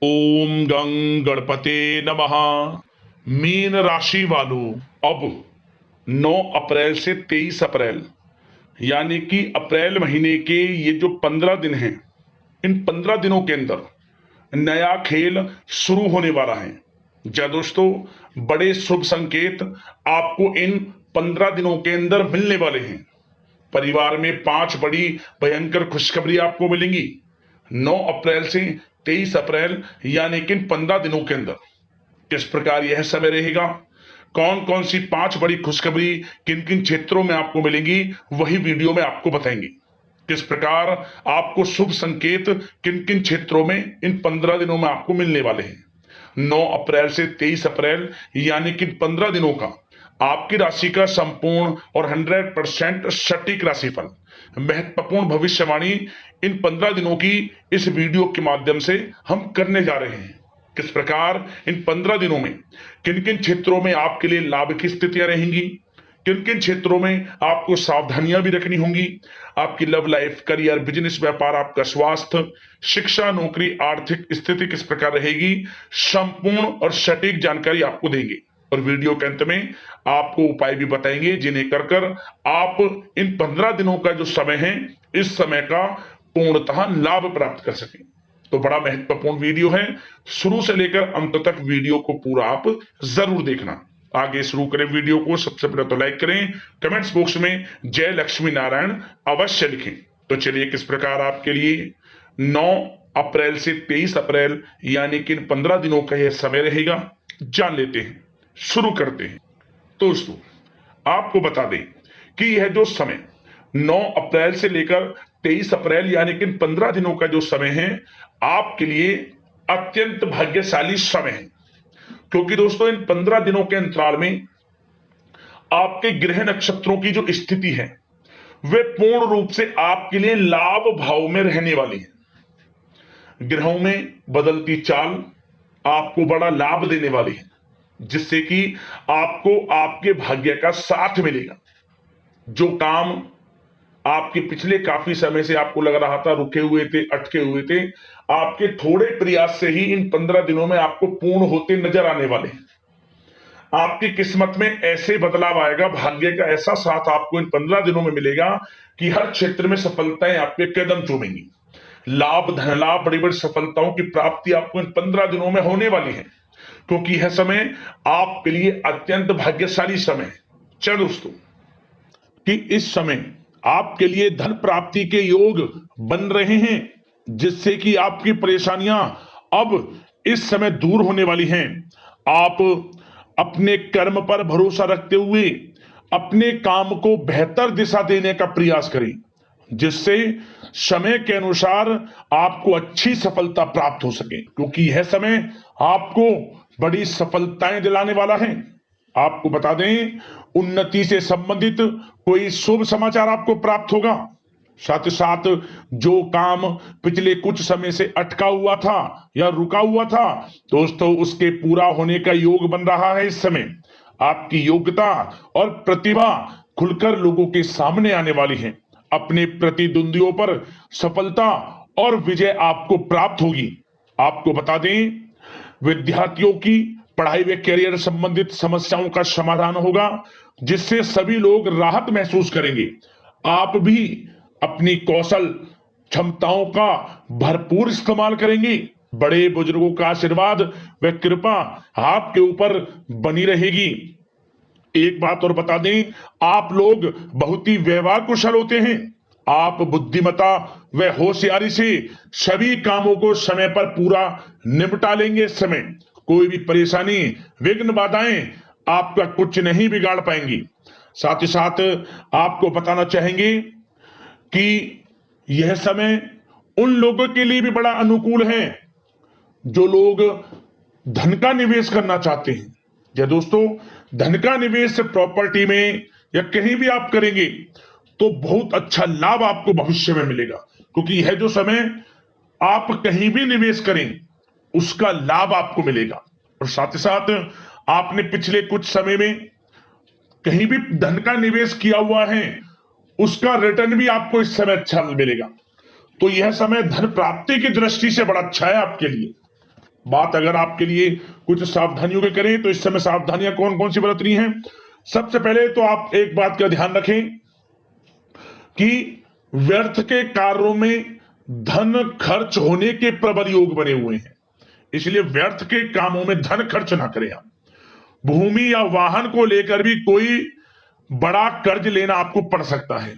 ओम गं गणपते नमः। मीन राशि वालों, अब 9 अप्रैल से 23 अप्रैल यानी कि अप्रैल महीने के ये जो 15 दिन हैं, इन 15 दिनों के अंदर नया खेल शुरू होने वाला है। जी दोस्तों, बड़े शुभ संकेत आपको इन 15 दिनों के अंदर मिलने वाले हैं। परिवार में 5 बड़ी भयंकर खुशखबरी आपको मिलेंगी 9 अप्रैल से 23 अप्रैल यानी कि इन 15 दिनों के अंदर। किस प्रकार यह समय रहेगा, कौन कौन सी 5 बड़ी खुशखबरी किन किन क्षेत्रों में आपको मिलेंगी, वही वीडियो में आपको बताएंगे। किस प्रकार आपको शुभ संकेत किन किन क्षेत्रों में इन 15 दिनों में आपको मिलने वाले हैं। 9 अप्रैल से 23 अप्रैल यानी कि 15 दिनों का आपकी राशि का संपूर्ण और 100% सटीक राशिफल, महत्वपूर्ण भविष्यवाणी इन 15 दिनों की इस वीडियो के माध्यम से हम करने जा रहे हैं। किस प्रकार इन 15 दिनों में किन किन क्षेत्रों में आपके लिए लाभ की स्थितियां रहेंगी, किन किन क्षेत्रों में आपको सावधानियां भी रखनी होंगी, आपकी लव लाइफ, करियर, बिजनेस, व्यापार, आपका स्वास्थ्य, शिक्षा, नौकरी, आर्थिक स्थिति किस प्रकार रहेगी, संपूर्ण और सटीक जानकारी आपको देंगे। और वीडियो के अंत में आपको उपाय भी बताएंगे जिन्हें कर कर आप इन 15 दिनों का जो समय है, इस समय का पूर्णतः लाभ प्राप्त कर सकें। तो बड़ा महत्वपूर्ण वीडियो है, शुरू से लेकर अंत तक वीडियो को पूरा आप जरूर देखना। आगे शुरू करें वीडियो को, सबसे पहले तो लाइक करें, कमेंट्स बॉक्स में जय लक्ष्मी नारायण अवश्य लिखें। तो चलिए किस प्रकार आपके लिए 9 अप्रैल से 23 अप्रैल यानी कि इन 15 दिनों का यह समय रहेगा, जान लेते हैं, शुरू करते हैं। दोस्तों, आपको बता दें कि यह जो समय 9 अप्रैल से लेकर 23 अप्रैल यानी कि 15 दिनों का जो समय है, आपके लिए अत्यंत भाग्यशाली समय है। क्योंकि दोस्तों, इन 15 दिनों के अंतराल में आपके ग्रह नक्षत्रों की जो स्थिति है, वे पूर्ण रूप से आपके लिए लाभ भाव में रहने वाली है। ग्रहों में बदलती चाल आपको बड़ा लाभ देने वाली है, जिससे कि आपको आपके भाग्य का साथ मिलेगा। जो काम आपके पिछले काफी समय से आपको लग रहा था रुके हुए थे, अटके हुए थे, आपके थोड़े प्रयास से ही इन 15 दिनों में आपको पूर्ण होते नजर आने वाले हैं। आपकी किस्मत में ऐसे बदलाव आएगा, भाग्य का ऐसा साथ आपको इन 15 दिनों में मिलेगा कि हर क्षेत्र में सफलताएं आपके कदम चूमेंगी। लाभ, धन लाभ, बड़ी बड़ी सफलताओं की प्राप्ति आपको इन 15 दिनों में होने वाली है, क्योंकि यह समय आपके लिए अत्यंत भाग्यशाली समय है। चलो दोस्तों, कि इस समय आपके लिए धन प्राप्ति के योग बन रहे हैं, जिससे कि आपकी परेशानियां अब इस समय दूर होने वाली हैं। आप अपने कर्म पर भरोसा रखते हुए अपने काम को बेहतर दिशा देने का प्रयास करें, जिससे समय के अनुसार आपको अच्छी सफलता प्राप्त हो सके, क्योंकि यह समय आपको बड़ी सफलताएं दिलाने वाला है। आपको बता दें, उन्नति से संबंधित कोई शुभ समाचार आपको प्राप्त होगा। साथ ही साथ जो काम पिछले कुछ समय से अटका हुआ था या रुका हुआ था, दोस्तों, उसके पूरा होने का योग बन रहा है। इस समय आपकी योग्यता और प्रतिभा खुलकर लोगों के सामने आने वाली है। अपने प्रतिद्वंदियों पर सफलता और विजय आपको प्राप्त होगी। आपको बता दें, विद्यार्थियों की पढ़ाई व करियर संबंधित समस्याओं का समाधान होगा, जिससे सभी लोग राहत महसूस करेंगे। आप भी अपनी कौशल क्षमताओं का भरपूर इस्तेमाल करेंगे। बड़े बुजुर्गों का आशीर्वाद व कृपा आपके ऊपर बनी रहेगी। एक बात और बता दें, आप लोग बहुत ही व्यवहार कुशल होते हैं। आप बुद्धिमत्ता व होशियारी से सभी कामों को समय पर पूरा निपटा लेंगे। इस समय कोई भी परेशानी, विघ्न, बाधाएं आपका कुछ नहीं बिगाड़ पाएंगी। साथ ही साथ आपको बताना चाहेंगे कि यह समय उन लोगों के लिए भी बड़ा अनुकूल है जो लोग धन का निवेश करना चाहते हैं। या दोस्तों, धन का निवेश प्रॉपर्टी में या कहीं भी आप करेंगे तो बहुत अच्छा लाभ आपको भविष्य में मिलेगा, क्योंकि यह जो समय आप कहीं भी निवेश करें उसका लाभ आपको मिलेगा। और साथ ही साथ आपने पिछले कुछ समय में कहीं भी धन का निवेश किया हुआ है, उसका रिटर्न भी आपको इस समय अच्छा मिलेगा। तो यह समय धन प्राप्ति की दृष्टि से बड़ा अच्छा है आपके लिए। बात अगर आपके लिए कुछ सावधानियों की करें तो इस समय सावधानियां कौन कौन सी बरतनी हैं। सबसे पहले तो आप एक बात का ध्यान रखें कि व्यर्थ के कार्यों में धन खर्च होने के प्रबल योग बने हुए हैं, इसलिए व्यर्थ के कामों में धन खर्च ना करें आप। भूमि या वाहन को लेकर भी कोई बड़ा कर्ज लेना आपको पड़ सकता है,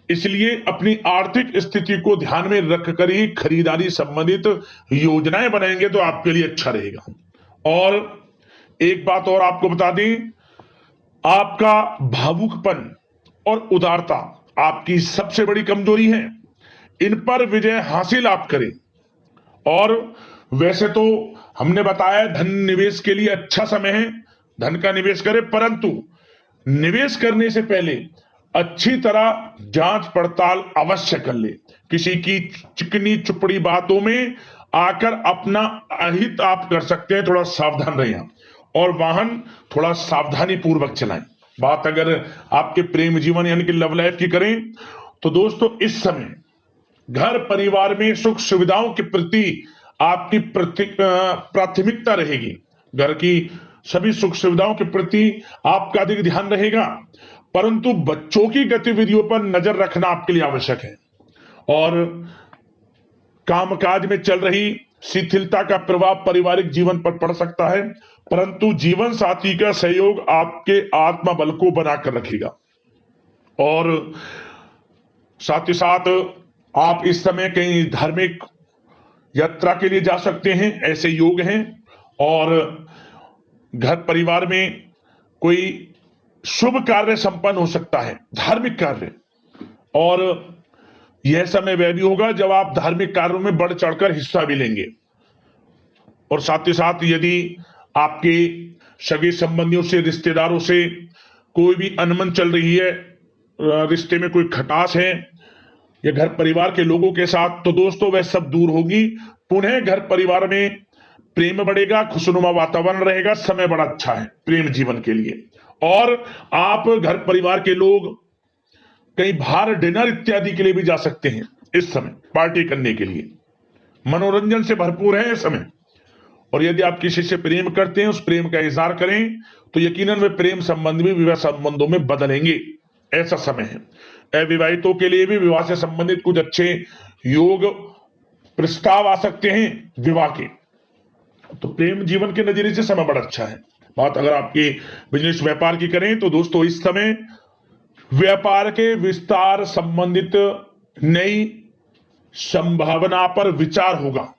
इसलिए अपनी आर्थिक स्थिति को ध्यान में रखकर ही खरीदारी संबंधित योजनाएं बनाएंगे तो आपके लिए अच्छा रहेगा। और एक बात और आपको बता दें, आपका भावुकपन और उदारता आपकी सबसे बड़ी कमजोरी है, इन पर विजय हासिल आप करें। और वैसे तो हमने बताया धन निवेश के लिए अच्छा समय है, धन का निवेश करें, परंतु निवेश करने से पहले अच्छी तरह जांच पड़ताल अवश्य कर ले। किसी की चिकनी चुपड़ी बातों में आकर अपना अहित आप कर सकते हैं, थोड़ा सावधान रहें। और वाहन थोड़ा सावधानी पूर्वक चलाएं। बात अगर आपके प्रेम जीवन यानी कि लव लाइफ की करें तो दोस्तों इस समय घर परिवार में सुख सुविधाओं के प्रति आपकी प्राथमिकता रहेगी। घर की सभी सुख सुविधाओं के प्रति आपका अधिक ध्यान रहेगा, परंतु बच्चों की गतिविधियों पर नजर रखना आपके लिए आवश्यक है। और कामकाज में चल रही शिथिलता का प्रभाव पारिवारिक जीवन पर पड़ सकता है, परंतु जीवन साथी का सहयोग आपके आत्मबल को बनाकर रखेगा। और साथ ही साथ आप इस समय कहीं धार्मिक यात्रा के लिए जा सकते हैं, ऐसे योग हैं। और घर परिवार में कोई शुभ कार्य संपन्न हो सकता है, धार्मिक कार्य। और यह समय वह भी होगा जब आप धार्मिक कार्यों में बढ़ चढ़कर हिस्सा भी लेंगे। और साथ ही साथ यदि आपके सगे संबंधियों से, रिश्तेदारों से कोई भी अनबन चल रही है, रिश्ते में कोई खटास है या घर परिवार के लोगों के साथ, तो दोस्तों वह सब दूर होगी। पुनः घर परिवार में प्रेम बढ़ेगा, खुशनुमा वातावरण रहेगा, समय बड़ा अच्छा है प्रेम जीवन के लिए। और आप घर परिवार के लोग कहीं बाहर डिनर इत्यादि के लिए भी जा सकते हैं इस समय, पार्टी करने के लिए। मनोरंजन से भरपूर है इस समय। और यदि आप किसी से प्रेम करते हैं, उस प्रेम का इजहार करें तो यकीनन वे प्रेम संबंध भी विवाह संबंधों में बदलेंगे, ऐसा समय है। अविवाहितों के लिए भी विवाह से संबंधित कुछ अच्छे योग प्रस्ताव आ सकते हैं विवाह के। तो प्रेम जीवन के नजरिए से समय बड़ा अच्छा है। बात अगर आपके बिजनेस व्यापार की करें तो दोस्तों इस समय व्यापार के विस्तार संबंधित नई संभावना पर विचार होगा।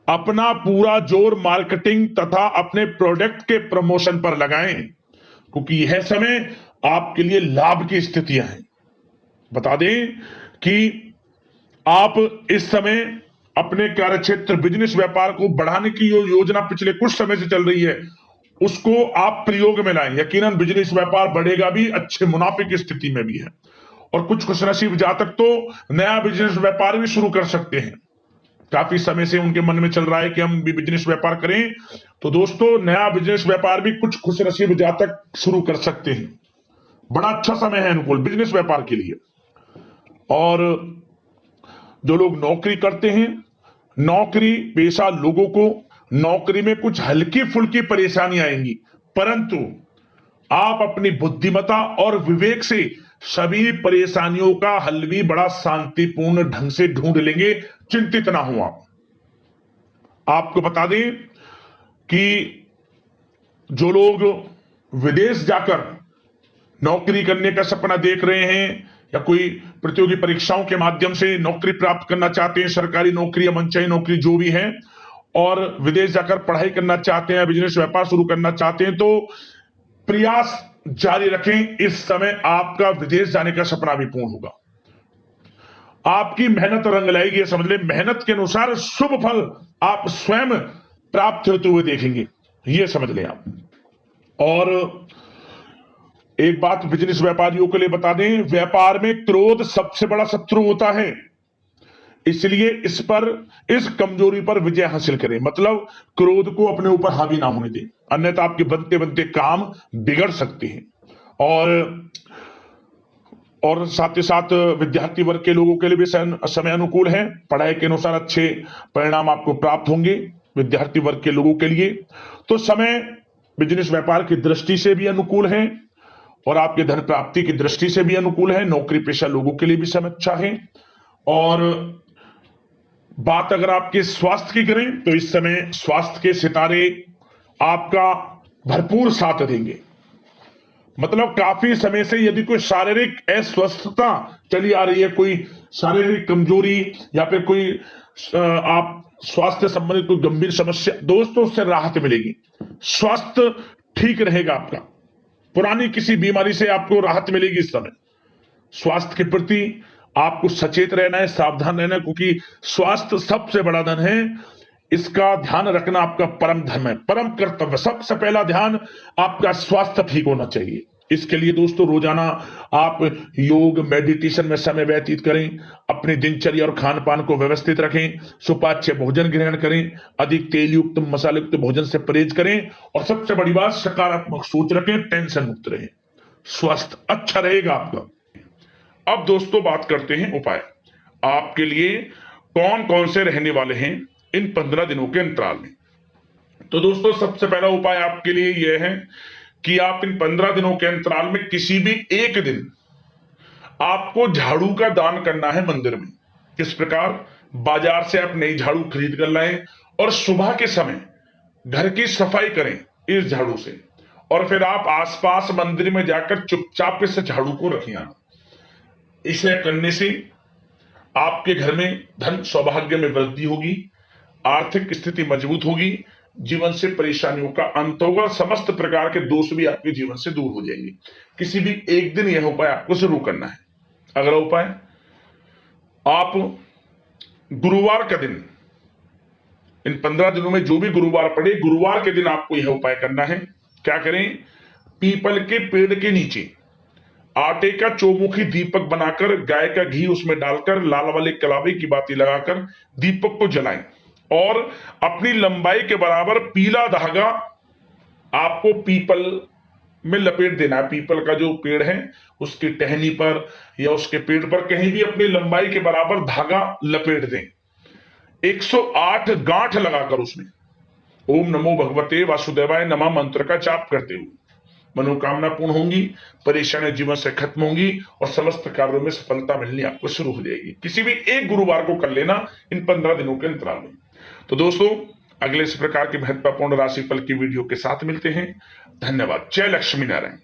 अपना पूरा जोर मार्केटिंग तथा अपने प्रोडक्ट के प्रमोशन पर लगाएं, क्योंकि यह समय आपके लिए लाभ की स्थितियां हैं। बता दें कि आप इस समय अपने कार्यक्षेत्र बिजनेस व्यापार को बढ़ाने की योजना पिछले कुछ समय से चल रही है, उसको आप प्रयोग में लाएं। यकीनन बिजनेस व्यापार बढ़ेगा भी, अच्छे मुनाफे की स्थिति में भी है। और कुछ खुशनसीब जातक तो नया बिजनेस व्यापार भी शुरू कर सकते हैं। काफी समय से उनके मन में चल रहा है कि हम भी बिजनेस व्यापार करें, तो दोस्तों नया बिजनेस व्यापार भी कुछ खुशनसीब जातक शुरू कर सकते हैं। बड़ा अच्छा समय है अनुकूल बिजनेस व्यापार के लिए। और जो लोग नौकरी करते हैं, नौकरी पेशा लोगों को नौकरी में कुछ हल्की फुल्की परेशानी आएंगी, परंतु आप अपनी बुद्धिमत्ता और विवेक से सभी परेशानियों का हल भी बड़ा शांतिपूर्ण ढंग से ढूंढ लेंगे। चिंतित ना हो आप। आपको बता दें कि जो लोग विदेश जाकर नौकरी करने का सपना देख रहे हैं या कोई प्रतियोगी परीक्षाओं के माध्यम से नौकरी प्राप्त करना चाहते हैं, सरकारी नौकरी या मनचाही नौकरी जो भी है, और विदेश जाकर पढ़ाई करना चाहते हैं, बिजनेस व्यापार शुरू करना चाहते हैं, तो प्रयास जारी रखें। इस समय आपका विदेश जाने का सपना भी पूर्ण होगा। आपकी मेहनत रंग लाएगी, समझ ले। मेहनत के अनुसार शुभ फल आप स्वयं प्राप्त होते हुए देखेंगे, यह समझ लें आप। और एक बात बिजनेस व्यापारियों के लिए बता दें, व्यापार में क्रोध सबसे बड़ा शत्रु होता है, इसलिए इस कमजोरी पर विजय हासिल करें। मतलब क्रोध को अपने ऊपर हावी ना होने दें, अन्यथा आपके बनते बनते काम बिगड़ सकते हैं। और और साथ ही साथ विद्यार्थी वर्ग के लोगों के लिए भी समय अनुकूल है। पढ़ाई के अनुसार अच्छे परिणाम आपको प्राप्त होंगे विद्यार्थी वर्ग के लोगों के लिए। तो समय बिजनेस व्यापार की दृष्टि से भी अनुकूल है और आपके धन प्राप्ति की दृष्टि से भी अनुकूल है। नौकरी पेशा लोगों के लिए भी समय अच्छा है। और बात अगर आपके स्वास्थ्य की करें तो इस समय स्वास्थ्य के सितारे आपका भरपूर साथ देंगे। मतलब काफी समय से यदि कोई शारीरिक अस्वस्थता चली आ रही है, कोई शारीरिक कमजोरी या फिर कोई आप स्वास्थ्य संबंधित कोई गंभीर समस्या, दोस्तों उससे राहत मिलेगी। स्वास्थ्य ठीक रहेगा आपका, पुरानी किसी बीमारी से आपको राहत मिलेगी। इस समय स्वास्थ्य के प्रति आपको सचेत रहना है, सावधान रहना है, क्योंकि स्वास्थ्य सबसे बड़ा धन है। इसका ध्यान रखना आपका परम धर्म है, परम कर्तव्य। सबसे पहला ध्यान आपका स्वास्थ्य ठीक होना चाहिए। इसके लिए दोस्तों रोजाना आप योग मेडिटेशन में समय व्यतीत करें, अपनी दिनचर्या और खान पान को व्यवस्थित रखें, सुपाच्य भोजन ग्रहण करें, अधिक तेल युक्त मसाले युक्त भोजन से परहेज करें और सबसे बड़ी बात सकारात्मक सोच रखें, टेंशन मुक्त रहें, स्वास्थ्य अच्छा रहेगा आपका। अब दोस्तों बात करते हैं उपाय आपके लिए कौन कौन से रहने वाले हैं इन 15 दिनों के अंतराल में। तो दोस्तों सबसे पहला उपाय आपके लिए यह है कि आप इन 15 दिनों के अंतराल में किसी भी एक दिन आपको झाड़ू का दान करना है मंदिर में। किस प्रकार? बाजार से आप नई झाड़ू खरीद कर लाएं और सुबह के समय घर की सफाई करें इस झाड़ू से, और फिर आप आसपास मंदिर में जाकर चुपचाप इस झाड़ू को रखें। इसे करने से आपके घर में धन सौभाग्य में वृद्धि होगी, आर्थिक स्थिति मजबूत होगी, जीवन से परेशानियों का अंत होगा, समस्त प्रकार के दोष भी आपके जीवन से दूर हो जाएंगे। किसी भी एक दिन यह उपाय आपको जरूर करना है। अगला उपाय, आप गुरुवार का दिन, इन 15 दिनों में जो भी गुरुवार पड़े, गुरुवार के दिन आपको यह उपाय करना है। क्या करें? पीपल के पेड़ के नीचे आटे का चौमुखी दीपक बनाकर गाय का घी उसमें डालकर लाल वाले कलावे की बाती लगाकर दीपक को जलाएं और अपनी लंबाई के बराबर पीला धागा आपको पीपल में लपेट देना है। पीपल का जो पेड़ है उसकी टहनी पर या उसके पेड़ पर कहीं भी अपनी लंबाई के बराबर धागा लपेट दें। 108 गांठ लगाकर उसमें ओम नमो भगवते वासुदेवाय नमः मंत्र का जाप करते हुए मनोकामना पूर्ण होंगी, परेशानियां जीवन से खत्म होंगी और समस्त कार्यों में सफलता मिलनी आपको शुरू हो जाएगी। किसी भी एक गुरुवार को कर लेना इन 15 दिनों के अंतराल में। तो दोस्तों अगले इस प्रकार की महत्वपूर्ण राशिफल की वीडियो के साथ मिलते हैं। धन्यवाद। जय लक्ष्मी नारायण।